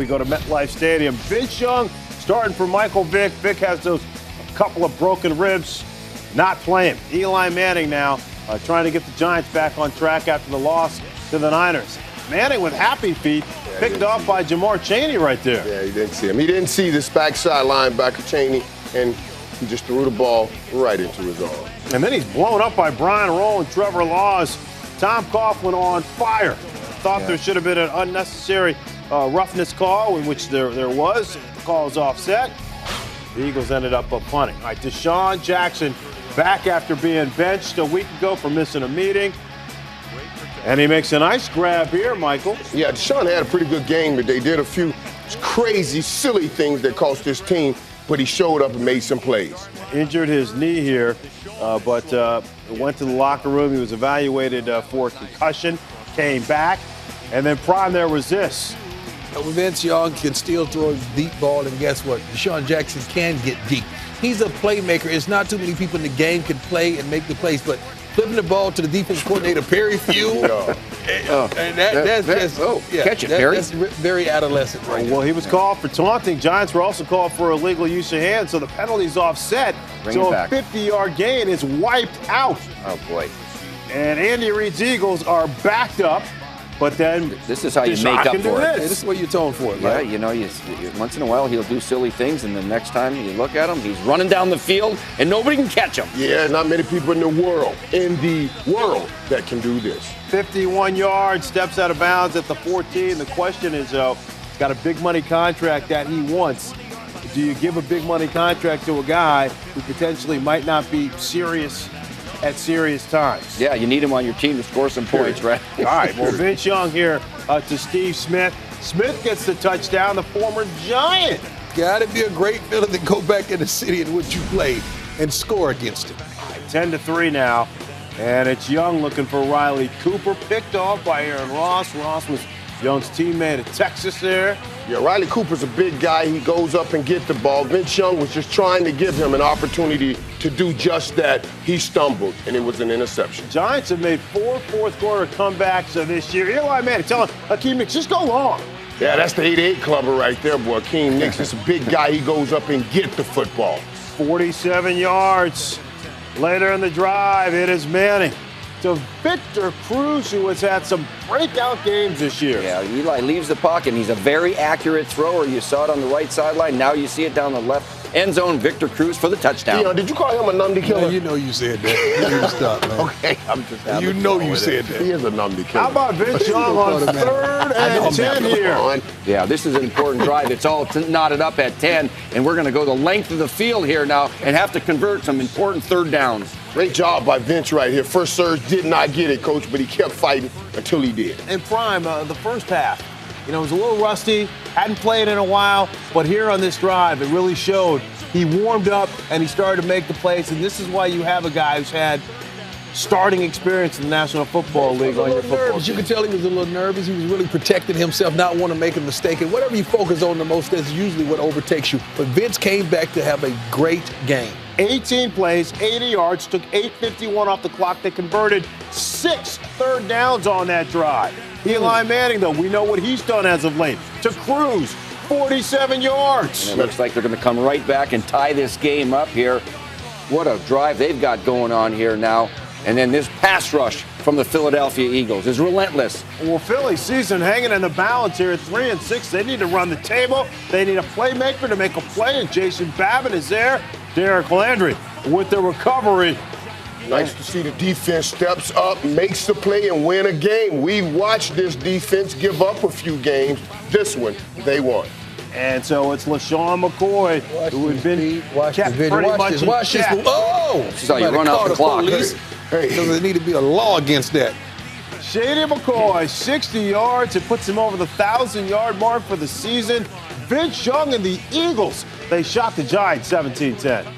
We go to MetLife Stadium. Vince Young starting for Michael Vick. Vick has those couple of broken ribs, not playing. Eli Manning now trying to get the Giants back on track after the loss to the Niners. Manning with happy feet, picked off by Jamar Chaney right there. Yeah, he didn't see him. He didn't see this backside linebacker Chaney, and he just threw the ball right into his arm. And then he's blown up by Brian Roll and Trevor Laws. Tom Coughlin on fire. Thought there should have been an unnecessary roughness call, in which there was. The call is offset. The Eagles ended up punting. All right, Deshaun Jackson back after being benched a week ago for missing a meeting. And he makes a nice grab here, Michael. Yeah, Deshaun had a pretty good game, but they did a few crazy, silly things that cost his team, but he showed up and made some plays. Injured his knee here, but went to the locker room. He was evaluated for concussion, came back, and then prime there was this. Vince Young can still throw a deep ball, and guess what? Deshaun Jackson can get deep. He's a playmaker. It's not too many people in the game can play and make the plays, but flipping the ball to the defense coordinator, Perry Few, and that's catch it, Perry. That's very adolescent right Well, he was called for taunting. Giants were also called for illegal use of hands, so the penalty's offset. So a 50-yard gain is wiped out. Oh, boy. And Andy Reid's Eagles are backed up. But then this is how you make up for it. This is what you atone for it, Yeah, right? you know, once in a while he'll do silly things, and the next time you look at him, he's running down the field, and nobody can catch him. Yeah, not many people in the world that can do this. 51 yards, steps out of bounds at the 14. The question is, got a big money contract that he wants. Do you give a big money contract to a guy who potentially might not be serious at serious times? Yeah, you need him on your team to score some points, right? All right, well, Vince Young here to Steve Smith. Smith gets the touchdown, the former Giant. Got to be a great feeling to go back in the city in which you played and score against him. 10-3 now, and it's Young looking for Riley Cooper, picked off by Aaron Ross. Ross was Young's teammate at Texas there. Yeah, Riley Cooper's a big guy. He goes up and get the ball. Vince Young was just trying to give him an opportunity to do just that. He stumbled, and it was an interception. Giants have made 4 fourth-quarter comebacks this year. Eli Manning telling Hakeem Nicks, just go long. Yeah, that's the 88 clubber right there, boy. Hakeem Nicks is a big guy. He goes up and get the football. 47 yards. Later in the drive, it is Manning to Victor Cruz, who has had some breakout games this year. Yeah, Eli leaves the pocket, and he's a very accurate thrower. You saw it on the right sideline. Now you see it down the left end zone. Victor Cruz for the touchdown. Dion, did you call him a numby killer? Man, you know you said that. You need to stop, man. Okay, I'm just You know you said that. He is a numby killer. How about Vince Young on 3rd and 10 here? Yeah, this is an important drive. It's all knotted up at 10, and we're going to go the length of the field here now and have to convert some important third downs. Great job by Vince right here. First surge did not get it, Coach, but he kept fighting until he did. And Prime, the first half, it was a little rusty, hadn't played in a while, but here on this drive, it really showed. He warmed up and he started to make the plays, and this is why you have a guy who's had starting experience in the National Football League on your football team. You could tell he was a little nervous. He was really protecting himself, not want to make a mistake. And whatever you focus on the most, that's usually what overtakes you. But Vince came back to have a great game. 18 plays, 80 yards, took 8:51 off the clock. They converted 6 third downs on that drive. Eli Manning, though, we know what he's done as of late. To Cruz, 47 yards. And it looks like they're going to come right back and tie this game up here. What a drive they've got going on here now. And then this pass rush from the Philadelphia Eagles is relentless. Well, Philly's season hanging in the balance here at 3-6. They need to run the table. They need a playmaker to make a play, and Jason Babbitt is there. Derek Landry with the recovery. Nice to see the defense steps up, makes the play, and win a game. We've watched this defense give up a few games. This one, they won. And so it's LaShawn McCoy, who had been kept pretty much in check. Oh! This is how you run out the clock. Hey. So there need to be a law against that. Shady McCoy, 60 yards. It puts him over the 1,000-yard mark for the season. Vince Young and the Eagles, they shot the Giants 17-10.